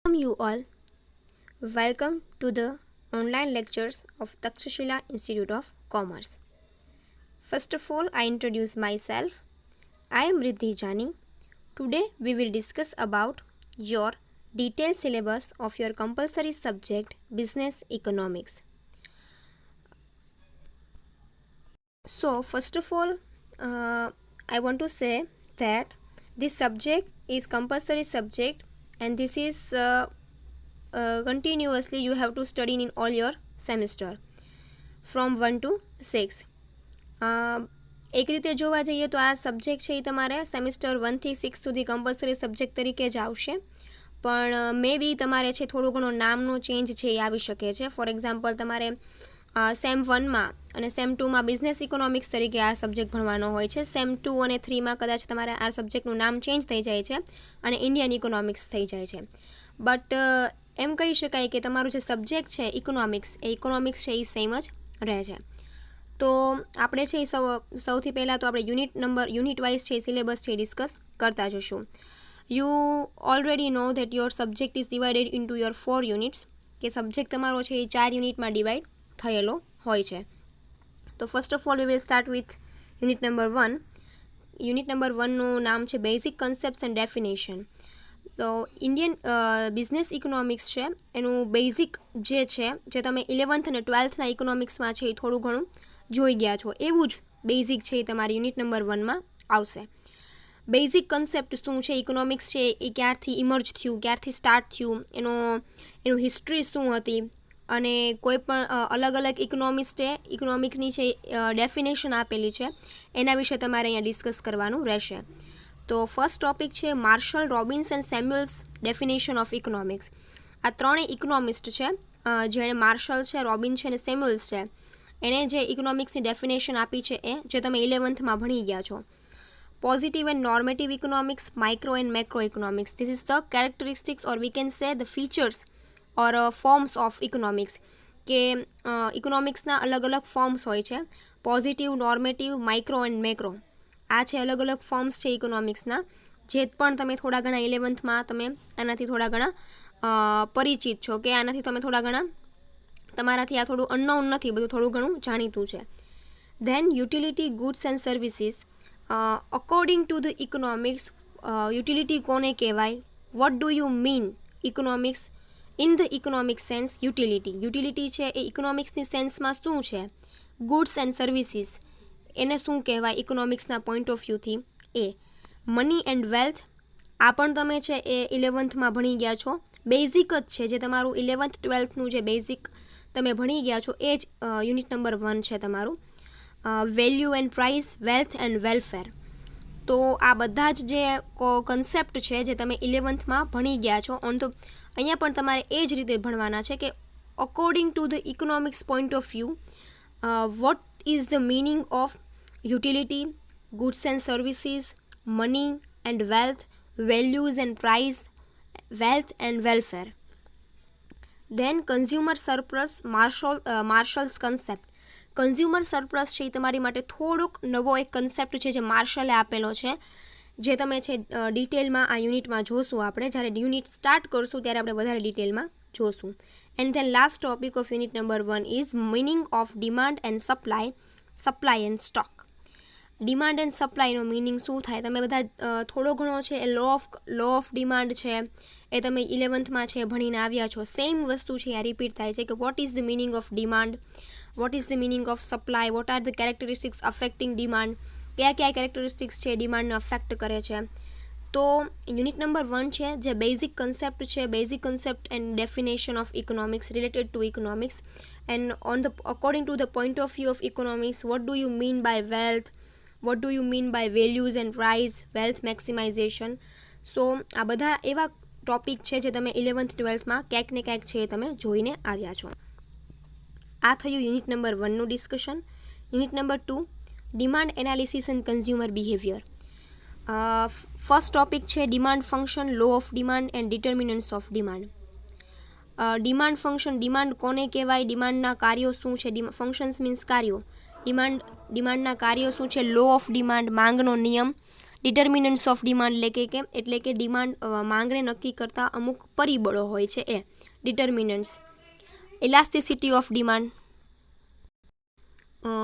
Welcome you all. Welcome to the online lectures of Takshashila Institute of Commerce. First of all, I introduce myself. I am Riddhi Jani. Today we will discuss about your detailed syllabus of your compulsory subject Business Economics. So first of all, I want to say that this subject is compulsory subject and this is continuously you have to study in all your semester from 1 to 6. એક રીતે જોવા જઈએ તો આ subject છે એ તમારે semester 1 થી 6 સુધી કમ્પલસરી સબ્જેક્ટ તરીકે જ આવશે, પણ મે બી તમારે છે થોડું ઘણો નામનો ચેન્જ છે એ આવી શકે છે. ફોર એક્ઝામ્પલ તમારે સેમ 1માં અને સેમ 2માં બિઝનેસ ઇકોનોમિક્સ તરીકે આ સબ્જેક્ટ ભણવાનો હોય છે. સેમ 2 અને 3માં કદાચ તમારે આ સબ્જેક્ટનું નામ ચેન્જ થઈ જાય છે અને ઇન્ડિયન ઇકોનોમિક્સ થઈ જાય છે. બટ એમ કહી શકાય કે તમારું જે સબ્જેક્ટ છે ઇકોનોમિક્સ છે એ સેમ જ રહે છે. તો આપણે છે સૌથી પહેલાં તો આપણે યુનિટ વાઇઝ છે સિલેબસ છે ડિસ્કસ કરતા જશું. You already know that your subject is divided into your 4 units, કે સબ્જેક્ટ તમારો છે એ 4 યુનિટમાં ડિવાઇડ થયેલો હોય છે. તો first of all we will start with unit number 1. Unit number 1નું નામ છે basic concepts and definition. So Indian business economics છે એનું બેઝિક જે તમે 11th અને 12thના ઇકોનોમિક્સમાં છે એ થોડું ઘણું જોઈ ગયા છો, એવું જ બેઝિક છે એ તમારી યુનિટ નંબર 1માં આવશે. બેઝિક કન્સેપ્ટ શું છે, ઇકોનોમિક્સ છે એ ક્યારથી ઇમર્જ થયું, ક્યારથી સ્ટાર્ટ થયું, એનું હિસ્ટ્રી શું હતી, અને કોઈ પણ અલગ અલગ ઇકોનોમિક્સની છે ડેફિનેશન આપેલી છે એના વિશે તમારે અહીંયા ડિસ્કસ કરવાનું રહેશે. તો ફર્સ્ટ ટોપિક છે Marshall, Robbins and Samuelson's definition of economics. આ ત્રણેય ઇકોનોમિસ્ટ છે, જેણે માર્શલ છે, રોબિન છે અને સેમ્યુઅલ્સ છે, એણે જે ઇકોનોમિક્સની ડેફિનેશન આપી છે એ જે તમે 11thમાં ભણી ગયા છો. Positive and normative economics, micro and macro economics. This is the characteristics or we can say the features or forms of economics, કે ઇકોનોમિક્સના અલગ અલગ ફોર્મ્સ હોય છે, positive, normative, micro and macro. આ છે અલગ અલગ ફોર્મ્સ છે ઇકોનોમિક્સના, જે પણ તમે થોડા ઘણા 11thમાં તમે આનાથી થોડા ઘણા પરિચિત છો, કે આનાથી તમે થોડા ઘણા તમારાથી આ થોડું અનનોન નથી, બધું થોડું ઘણું જાણીતું છે. Then utility, goods and services. According to the economics utility કોને કહેવાય, what do you mean economics in the economic sense. Utility છે એ ઇકોનોમિક્સની સેન્સમાં શું છે, ગુડ્સ એન્ડ સર્વિસીસ એને શું કહેવાય ઇકોનોમિક્સના પોઈન્ટ ઓફ વ્યૂથી એ. મની એન્ડ વેલ્થ, આ પણ તમે છે એ 11thમાં ભણી ગયા છો, બેઝિક જ છે, જે તમારું 11th 12thનું જે બેઝિક તમે ભણી ગયા છો એ જ યુનિટ નંબર 1 છે તમારું. Value and price, wealth and welfare. તો આ બધા જ જે કન્સેપ્ટ છે જે તમે 11thમાં ભણી ગયા છો, તો અહીંયા પણ તમારે એ જ રીતે ભણવાના છે કે according to the economics point of view what is the meaning of utility, goods and services, money and wealth, values and price, wealth and welfare. Then consumer surplus, Marshall's concept. Consumer surplus છે એ તમારી માટે થોડોક નવો એક concept છે જે માર્શલે આપેલો છે, જે તમે છે ડિટેલમાં આ યુનિટમાં જોશું. આપણે જ્યારે યુનિટ સ્ટાર્ટ કરશું ત્યારે આપણે વધારે ડિટેલમાં જોશું. And then last topic of unit number 1 is meaning of demand and supply and stock. Demand and સપ્લાયનો મિનિંગ શું થાય, તમે બધા થોડો ઘણો છે એ લો ઓફ ડિમાન્ડ છે એ તમે 11thમાં છે ભણીને આવ્યા છો. સેમ વસ્તુ છે આ રિપીટ થાય છે કે vote is the meaning of demand, vote is the meaning of supply, what are the characteristics affecting demand, કયા કેરેક્ટરિસ્ટિક્સ છે ડિમાન્ડને અફેક્ટ કરે છે. તો યુનિટ નંબર 1 છે જે બેઝિક કન્સેપ્ટ છે, basic concept and definition of economics related to economics. And according to the point of view of economics, what do you mean by wealth, what do you mean by values and price, wealth maximization. So આ બધા એવા topic છે જે તમે 11th 12thમાં ક્યાંક ને ક્યાંક છે એ તમે જોઈને આવ્યા છો. આ થયું યુનિટ નંબર 1નું discussion. Unit number 2 demand analysis and consumer behaviour. First topic છે demand function, law of demand and determinants of demand. Demand function, demand કોને કહેવાય, ડિમાન્ડના કાર્યો શું છે, ફંક્શન્સ મીન્સ કાર્યો, ડિમાન્ડના કાર્યો શું છે, લો ઓફ ડિમાન્ડ માંગનો નિયમ, ડિટર્મિનન્ટ્સ ઓફ ડિમાન્ડ એટલે કે ડિમાન્ડ માંગને નક્કી કરતા અમુક પરિબળો હોય છે એ ડિટર્મિનન્ટ્સ. ઇલાસ્ટિસિટી ઓફ ડિમાન્ડ,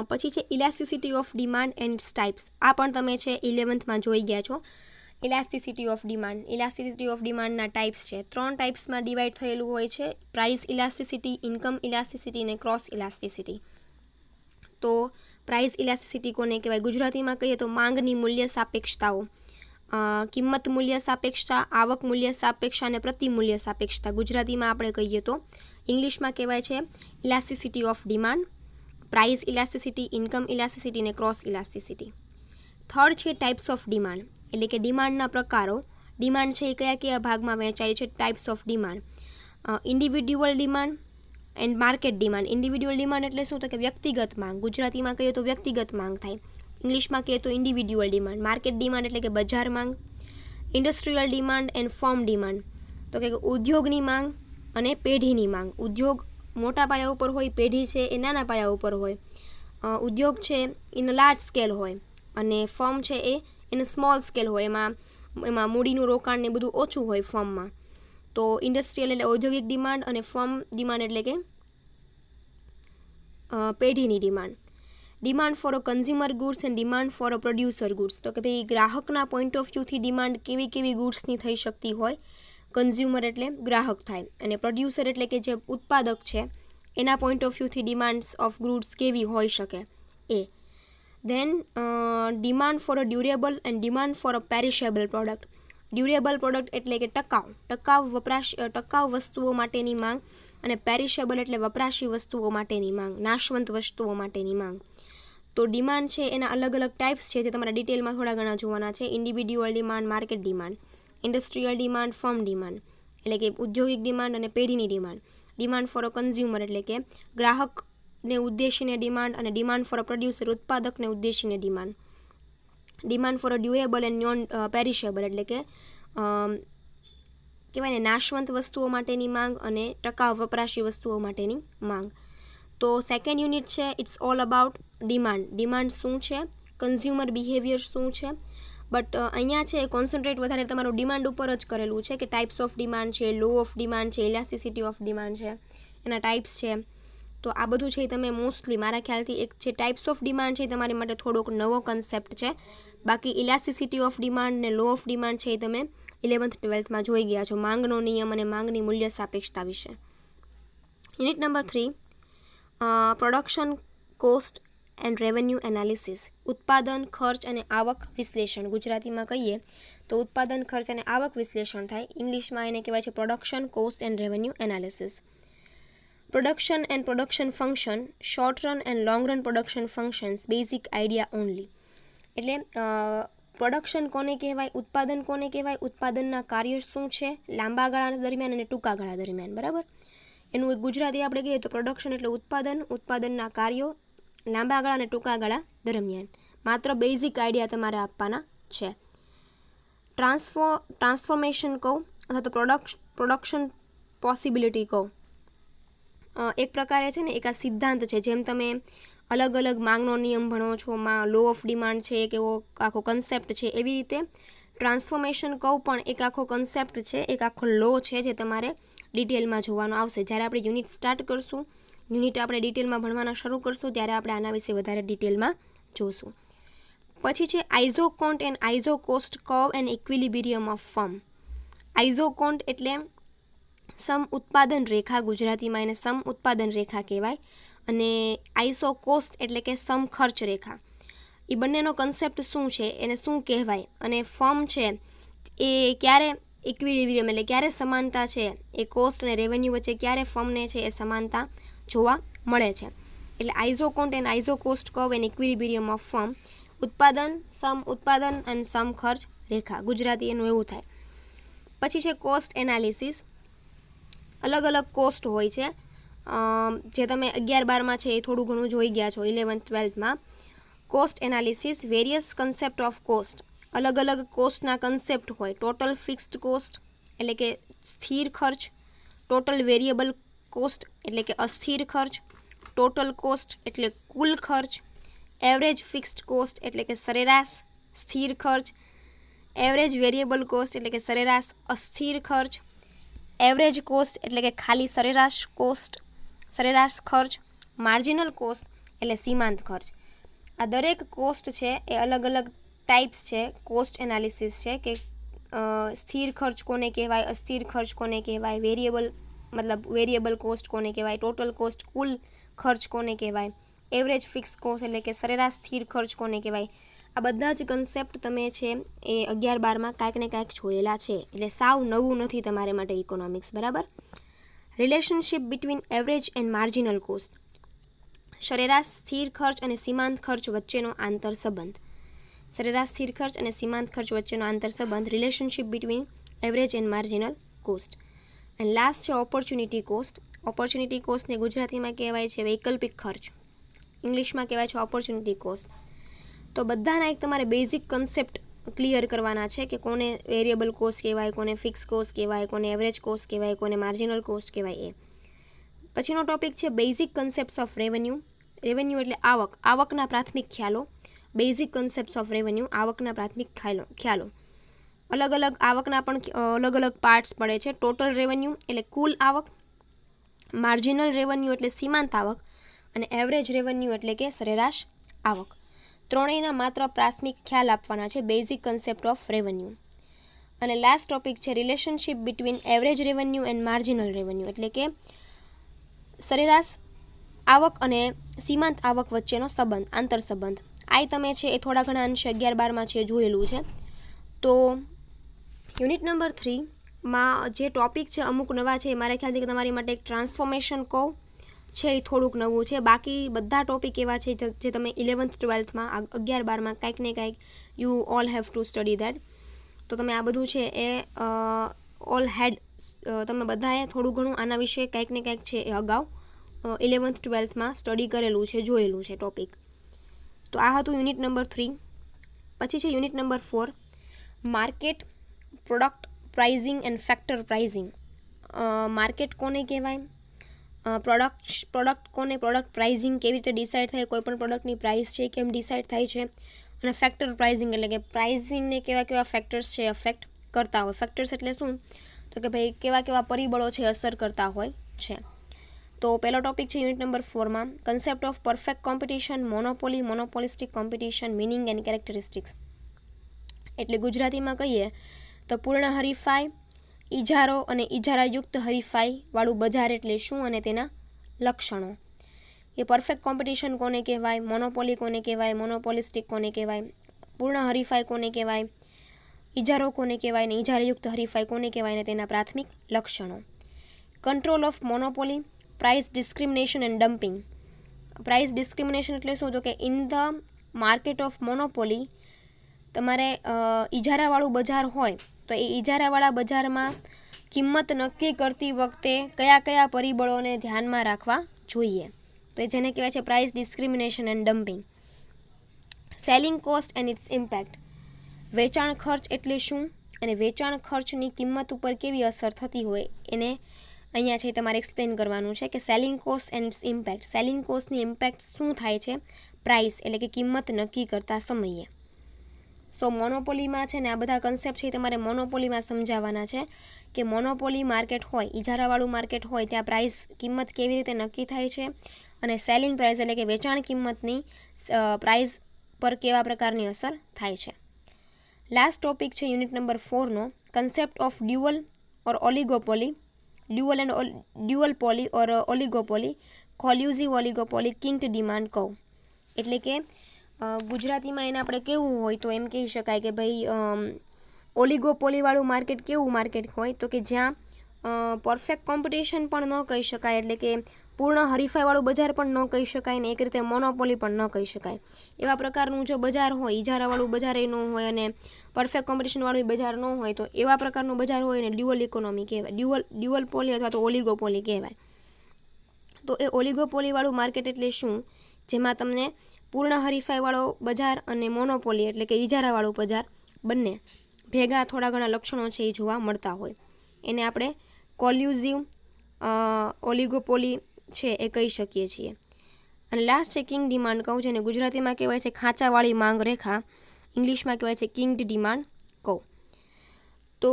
પછી છે elasticity of demand and types. આ પણ તમે છે 11th જોઈ ગયા છો. ઇલાસ્ટિસિટી ઓફ ડિમાન્ડના ટાઈપ્સ છે. 3 ટાઈપ્સમાં ડિવાઈડ થયેલું હોય છે: પ્રાઇસ ઇલાસ્ટિસિટી, ઇન્કમ ઇલાસ્ટિસિટી અને ક્રોસ ઇલાસ્ટિસિટી. તો પ્રાઇસ ઇલાસ્ટિસિટી કોને કહેવાય? ગુજરાતીમાં કહીએ તો માંગની મૂલ્ય સાપેક્ષતાઓ, કિંમત મૂલ્ય સાપેક્ષતા, આવક મૂલ્ય સાપેક્ષતા અને પ્રતિ મૂલ્ય સાપેક્ષતા. ગુજરાતીમાં આપણે કહીએ તો ઇંગ્લિશમાં કહેવાય છે elasticity of demand, price elasticity, income elasticity અને ક્રોસ ઇલાસ્ટિસિટી. થર્ડ છે ટાઈપ્સ ઓફ ડિમાન્ડ, એટલે કે ડિમાન્ડના પ્રકારો. ડિમાન્ડ છે એ કયા કયા ભાગમાં વહેંચાય છે? Types of demand. Individual demand and market demand. Individual demand એટલે શું? તો કે વ્યક્તિગત માંગ. ગુજરાતીમાં કહીએ તો વ્યક્તિગત માંગ થાય, ઇંગ્લિશમાં કહીએ તો ઇન્ડિવિડ્યુઅલ ડિમાન્ડ. માર્કેટ ડિમાન્ડ એટલે કે બજાર માંગ. Industrial demand and firm demand, તો કે ઉદ્યોગની માંગ અને પેઢીની માંગ. ઉદ્યોગ મોટા પાયા ઉપર હોય, પેઢી છે એ નાના પાયા ઉપર હોય. ઉદ્યોગ છે ઇન લાર્જ સ્કેલ હોય અને ફર્મ છે એ ઇન સ્મોલ સ્કેલ હોય. એમાં મૂડીનું રોકાણ ને બધું ઓછું હોય ફર્મમાં. તો ઇન્ડસ્ટ્રીયલ એટલે ઔદ્યોગિક ડિમાન્ડ અને ફર્મ ડિમાન્ડ એટલે કે પેઢીની demand. Demand for a consumer goods and demand for a producer goods, તો કે ભાઈ ગ્રાહકના પોઈન્ટ ઓફ વ્યૂથી ડિમાન્ડ કેવી કેવી ગુડ્સની થઈ શકતી હોય. કન્ઝ્યુમર એટલે ગ્રાહક થાય અને પ્રોડ્યુસર એટલે કે જે ઉત્પાદક છે એના પોઈન્ટ ઓફ વ્યૂથી ડિમાન્ડ્સ ઓફ ગુડ્સ કેવી હોઈ શકે એ. Then demand for a durable and demand for a perishable product. Durable product એટલે કે ટકાઉ વસ્તુઓ માટેની માંગ અને પેરિશેબલ એટલે વપરાશી વસ્તુઓ માટેની માંગ, નાશવંત વસ્તુઓ માટેની માંગ. તો ડિમાન્ડ છે એના અલગ અલગ ટાઈપ્સ છે જે તમારા ડિટેલમાં થોડા ઘણા જોવાના છે. Individual demand, market demand, industrial demand, firm demand એટલે કે ઉદ્યોગિક ડિમાન્ડ અને પેઢીની demand. Demand for a consumer એટલે કે ગ્રાહકને ઉદ્દેશીને ડિમાન્ડ અને ડિમાન્ડ ફોર અ પ્રોડ્યુસર ઉત્પાદકને ઉદ્દેશીને demand. Demand for a durable and non perishable એટલે કે કહેવાય ને નાશવંત વસ્તુઓ માટેની માંગ અને ટકાઉ વપરાશી વસ્તુઓ માટેની માંગ. તો સેકન્ડ યુનિટ છે it's all about demand. Demand શું છે, કન્ઝ્યુમર બિહેવિયર શું છે. બટ અહીંયા છે કોન્સન્ટ્રેટ વધારે તમારું ડિમાન્ડ ઉપર જ કરેલું છે કે ટાઈપ્સ ઓફ ડિમાન્ડ છે, લો ઓફ ડિમાન્ડ છે, ઇલાસ્ટિસિટી ઓફ ડિમાન્ડ છે, એના ટાઈપ્સ છે. તો આ બધું છે તમે મોસ્ટલી મારા ખ્યાલથી એક જે ટાઈપ્સ ઓફ ડિમાન્ડ છે તમારી માટે થોડોક નવો કન્સેપ્ટ છે. બાકી ઇલાસ્ટિસિટી ઓફ ડિમાન્ડ ને લો ઓફ ડિમાન્ડ છે એ તમે 11th 12thમાં જોઈ ગયા છો, માંગનો નિયમ અને માંગની મૂલ્ય સાપેક્ષતા વિશે. Unit number 3 production cost and revenue analysis. ઉત્પાદન ખર્ચ અને આવક વિશ્લેષણ. ગુજરાતીમાં કહીએ તો ઉત્પાદન ખર્ચ અને આવક વિશ્લેષણ થાય. ઇંગ્લિશમાં એને કહેવાય છે production cost and revenue analysis. Production and production function, short run and long run production functions, basic idea only. એટલે પ્રોડક્શન કોને કહેવાય, ઉત્પાદન કોને કહેવાય, ઉત્પાદનના કાર્ય શું છે લાંબા ગાળા દરમિયાન અને ટૂંકા ગાળા દરમિયાન, બરાબર. એનું એક ગુજરાતી આપણે કહીએ તો પ્રોડક્શન એટલે ઉત્પાદનના કાર્યો લાંબા ગાળા અને ટૂંકા ગાળા દરમિયાન. માત્ર બેઝિક આઈડિયા તમારે આપવાના છે. ટ્રાન્સફોર્મેશન કહું અથવા તો પ્રોડક્શન પોસિબિલિટી કહું, એક પ્રકારે છે ને એક આ સિદ્ધાંત છે. જેમ તમે અલગ અલગ માંગનો નિયમ ભણો છો, લો ઓફ ડિમાન્ડ છે એક એવો આખો કન્સેપ્ટ છે, એવી રીતે ટ્રાન્સફોર્મેશન કહું પણ એક આખો કન્સેપ્ટ છે, એક આખો લો છે જે તમારે ડિટેલમાં જોવાનો આવશે. જ્યારે આપણે યુનિટ સ્ટાર્ટ કરશું, યુનિટ આપણે ડિટેલમાં ભણવાના શરૂ કરશું ત્યારે આપણે આના વિશે વધારે ડિટેલમાં જોશું. પછી છે isoquant and isocost curve and equilibrium of firm. Isoquant એટલે સમ ઉત્પાદન રેખા, ગુજરાતીમાં એને સમ ઉત્પાદન રેખા કહેવાય, અને આઇસોકોસ્ટ એટલે કે સમ ખર્ચ રેખા. એ બંનેનો કન્સેપ્ટ શું છે, એને શું કહેવાય, અને ફર્મ છે એ ક્યારે ઇક્વિલિબ્રિયમ એટલે ક્યારે સમાનતા છે એ કોસ્ટ અને રેવન્યુ વચ્ચે ક્યારે ફર્મને છે એ સમાનતા જોવા મળે છે. એટલે isoquant and isocost curve and equilibrium of firm, ઉત્પાદન અને સમ ખર્ચ રેખા, ગુજરાતી એનું એવું થાય. પછી છે કોસ્ટ એનાલિસિસ. અલગ અલગ કોસ્ટ હોય છે જે તમે 11-12માં છે એ થોડું ઘણું જોઈ ગયા છો 11th 12thમાં. Cost analysis, various concept of cost. અલગ અલગ કોસ્ટના કન્સેપ્ટ હોય. ટોટલ ફિક્સ્ડ કોસ્ટ એટલે કે સ્થિર ખર્ચ, ટોટલ વેરિયેબલ કોસ્ટ એટલે કે અસ્થિર ખર્ચ, ટોટલ કોસ્ટ એટલે કુલ ખર્ચ, એવરેજ ફિક્સ્ડ કોસ્ટ એટલે કે સરેરાશ સ્થિર ખર્ચ, એવરેજ વેરિયેબલ કોસ્ટ એટલે કે સરેરાશ અસ્થિર ખર્ચ, એવરેજ કોસ્ટ એટલે કે ખાલી સરેરાશ કોસ્ટ, સરેરાશ ખર્ચ, માર્જિનલ કોસ્ટ એટલે સીમાંત ખર્ચ. આ દરેક કોસ્ટ છે એ અલગ અલગ ટાઈપ્સ છે કોસ્ટ એનાલિસિસ છે કે સ્થિર ખર્ચ કોને કહેવાય, અસ્થિર ખર્ચ કોને કહેવાય, વેરિયેબલ કોસ્ટ કોને કહેવાય, ટોટલ કોસ્ટ કુલ ખર્ચ કોને કહેવાય, એવરેજ ફિક્સ કોસ્ટ એટલે કે સરેરાશ સ્થિર ખર્ચ કોને કહેવાય. આ બધા જ કન્સેપ્ટ તમે છે એ 11-12માં કાંઈક ને કાંઈક જોયેલા છે, એટલે સાવ નવું નથી તમારે માટે ઇકોનોમિક્સ, બરાબર. Relationship between average and marginal cost, સરેરાશ સ્થિર ખર્ચ અને સીમાંત ખર્ચ વચ્ચેનો આંતર સંબંધ. સરેરાશ સ્થિર ખર્ચ અને સીમાંત ખર્ચ વચ્ચેનો આંતર સંબંધ, relationship between average and marginal cost. And last છે ઓપોર્ચ્યુનિટી કોસ્ટ. ઓપોર્ચ્યુનિટી કોસ્ટને ગુજરાતીમાં કહેવાય છે વૈકલ્પિક ખર્ચ, ઇંગ્લિશમાં કહેવાય છે ઓપોર્ચ્યુનિટી કોસ્ટ. તો બધાના એક તમારે બેઝિક કન્સેપ્ટ ક્લિયર કરવાના છે કે કોને વેરિયેબલ કોસ્ટ કહેવાય, કોને ફિક્સ કોસ્ટ કહેવાય, કોને એવરેજ કોસ્ટ કહેવાય, કોને માર્જિનલ કોસ્ટ કહેવાય. એ પછીનો ટોપિક છે basic concepts of revenue. Revenue એટલે આવક, આવકના પ્રાથમિક ખ્યાલો. બેઝિક કન્સેપ્ટ્સ ઓફ રેવન્યુ, આવકના પ્રાથમિક ખ્યાલો. અલગ અલગ આવકના પણ અલગ અલગ પાર્ટ્સ પડે છે. ટોટલ રેવન્યુ એટલે કુલ આવક, માર્જિનલ રેવન્યુ એટલે સીમાંત આવક, અને એવરેજ રેવન્યુ એટલે કે સરેરાશ આવક. ત્રણેયના માત્ર પ્રાથમિક ખ્યાલ આપવાના છે, બેઝિક કન્સેપ્ટ ઓફ રેવન્યુ. અને લાસ્ટ ટોપિક છે relationship between average revenue and marginal revenue એટલે કે સરેરાશ આવક અને સીમાંત આવક વચ્ચેનો સંબંધ, આંતર સંબંધ. આ તમે છે એ થોડા ઘણા અંશે 11-12માં છે જોયેલું છે. તો યુનિટ નંબર 3માં જે ટોપિક છે અમુક નવા છે, મારા ખ્યાલથી કે તમારી માટે એક ટ્રાન્સફોર્મેશન કહું છે એ થોડુંક નવું છે. બાકી બધા ટોપિક એવા છે જે તમે 11th-12thમાં 11-12માં કાંઈક ને કાંઈક you all have to study that. તો તમે આ બધું છે એ ઓલ હેડ તમે બધાએ થોડું ઘણું આના વિશે કાંઈક ને કાંઈક છે એ અગાઉ 11th-12thમાં સ્ટડી કરેલું છે, જોયેલું છે ટોપિક. તો આ હતું યુનિટ નંબર 3. પછી છે unit number 4, market, product pricing and factor pricing. Market કોને કહેવાય, પ્રોડક્ટ કોને, પ્રોડક્ટ પ્રાઇઝિંગ કેવી રીતે ડિસાઇડ થાય, કોઈ પણ પ્રોડક્ટની પ્રાઇસ છે કેમ ડિસાઇડ થાય છે, અને ફેક્ટર પ્રાઇઝિંગ એટલે કે પ્રાઇઝિંગને કેવા ફેક્ટર્સ છે અફેક્ટ કરતા હોય. ફેક્ટર્સ એટલે શું, તો કે ભાઈ કેવા પરિબળો છે અસર કરતા હોય છે. તો પહેલો ટોપિક છે યુનિટ નંબર 4માં concept of perfect competition, monopoly, monopolistic competition, meaning and characteristics. એટલે ગુજરાતીમાં કહીએ તો પૂર્ણ હરીફાઈ, ઇજારો અને ઇજારાયુક્ત હરીફાઈ વાળું બજાર એટલે શું અને તેના લક્ષણો. એ પરફેક્ટ કોમ્પિટિશન કોને કહેવાય, મોનોપોલી કોને કહેવાય, મોનોપોલિસ્ટિક કોને કહેવાય, પૂર્ણ હરીફાઈ કોને કહેવાય, ઇજારો કોને કહેવાય ને ઇજારાયુક્ત હરીફાઈ કોને કહેવાય ને તેના પ્રાથમિક લક્ષણો. Control of monopoly, price discrimination and dumping. Price discrimination એટલે શું, તો કે in the market of monopoly તમારે ઇજારાવાળું બજાર હોય તો એ ઇજારાવાળા બજારમાં કિંમત નક્કી કરતી વખતે કયા પરિબળોને ધ્યાનમાં રાખવા જોઈએ, તો એ જેને કહેવાય છે price discrimination and dumping. Selling cost and its impact. વેચાણ ખર્ચ એટલે શું અને વેચાણ ખર્ચની કિંમત ઉપર કેવી અસર થતી હોય એને અહીંયા છે તમારે એક્સપ્લેન કરવાનું છે કે selling cost and its impact. Selling કોસ્ટની ઇમ્પેક્ટ શું થાય છે પ્રાઇસ એટલે કે કિંમત નક્કી કરતા સમયે. સો મોનોપોલીમાં છે ને આ બધા કન્સેપ્ટ છે તમારે મોનોપોલીમાં સમજાવવાના છે કે મોનોપોલી માર્કેટ હોય, ઇજારાવાળું માર્કેટ હોય ત્યાં પ્રાઇસ કિંમત કેવી રીતે નક્કી થાય છે અને સેલિંગ પ્રાઇસ એટલે કે વેચાણ કિંમતની પ્રાઇસ પર કેવા પ્રકારની અસર થાય છે. લાસ્ટ ટોપિક છે યુનિટ નંબર 4નો concept of dual or oligopoly, duopoly or oligopoly, collusive oligopoly, kinked demand કહું. એટલે કે ગુજરાતીમાં એને આપણે કેવું હોય તો એમ કહી શકાય કે ભાઈ ઓલિગોપોલીવાળું માર્કેટ કેવું માર્કેટ હોય તો કે જ્યાં પરફેક્ટ કોમ્પિટિશન પણ ન કહી શકાય, એટલે કે પૂર્ણ હરીફાઈવાળું બજાર પણ ન કહી શકાય ને એક રીતે મોનોપોલી પણ ન કહી શકાય. એવા પ્રકારનું જો બજાર હોય, ઇજારાવાળું બજાર એ ન હોય અને પરફેક્ટ કોમ્પિટિશનવાળું બજાર ન હોય તો એવા પ્રકારનું બજાર હોય ને ડ્યુઅલ ઇકોનોમી કહેવાય, ડ્યુઅલ પોલી અથવા તો ઓલિગોપોલી કહેવાય. તો એ ઓલિગોપોલીવાળું માર્કેટ એટલે શું, જેમાં તમને પૂર્ણ હરીફાઈવાળો બજાર અને મોનોપોલી એટલે કે ઇજારાવાળું બજાર બંને ભેગા થોડા ઘણા લક્ષણો છે એ જોવા મળતા હોય, એને આપણે કોલ્યુઝિવ ઓલિગોપોલી છે એ કહી શકીએ છીએ. અને લાસ્ટ છે કિંગ ડિમાન્ડ કહું, જેને ગુજરાતીમાં કહેવાય છે ખાંચાવાળી માંગ રેખા, ઇંગ્લિશમાં કહેવાય છે કિંગ્ડ ડિમાન્ડ કહું. તો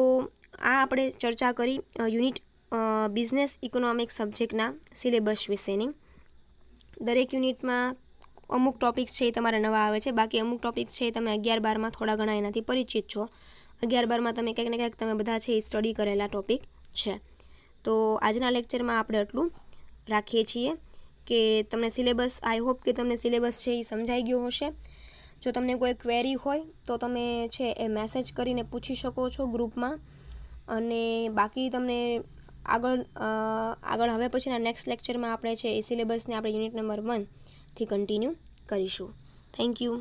આ આપણે ચર્ચા કરી યુનિટ બિઝનેસ ઇકોનોમિક્સ સબ્જેક્ટના સિલેબસ વિશેની. દરેક યુનિટમાં અમુક ટોપિક્સ છે એ તમારે નવા આવે છે, બાકી અમુક ટોપિક્સ છે એ તમે 11-12માં થોડા ઘણા એનાથી પરિચિત છો. 11-12માં તમે ક્યાંક ને ક્યાંક તમે બધા છે એ સ્ટડી કરેલા ટોપિક છે. તો આજના લેક્ચરમાં આપણે એટલું રાખીએ છીએ કે તમને સિલેબસ, આઈ હોપ કે તમને સિલેબસ છે એ સમજાઈ ગયો હશે. જો તમને કોઈ ક્વેરી હોય તો તમે છે એ મેસેજ કરીને પૂછી શકો છો ગ્રુપમાં. અને બાકી તમને આગળ હવે પછીના નેક્સ્ટ લેક્ચરમાં આપણે છે એ સિલેબસને આપણે યુનિટ નંબર 1 થી કન્ટિન્યુ કરીશું. Thank you.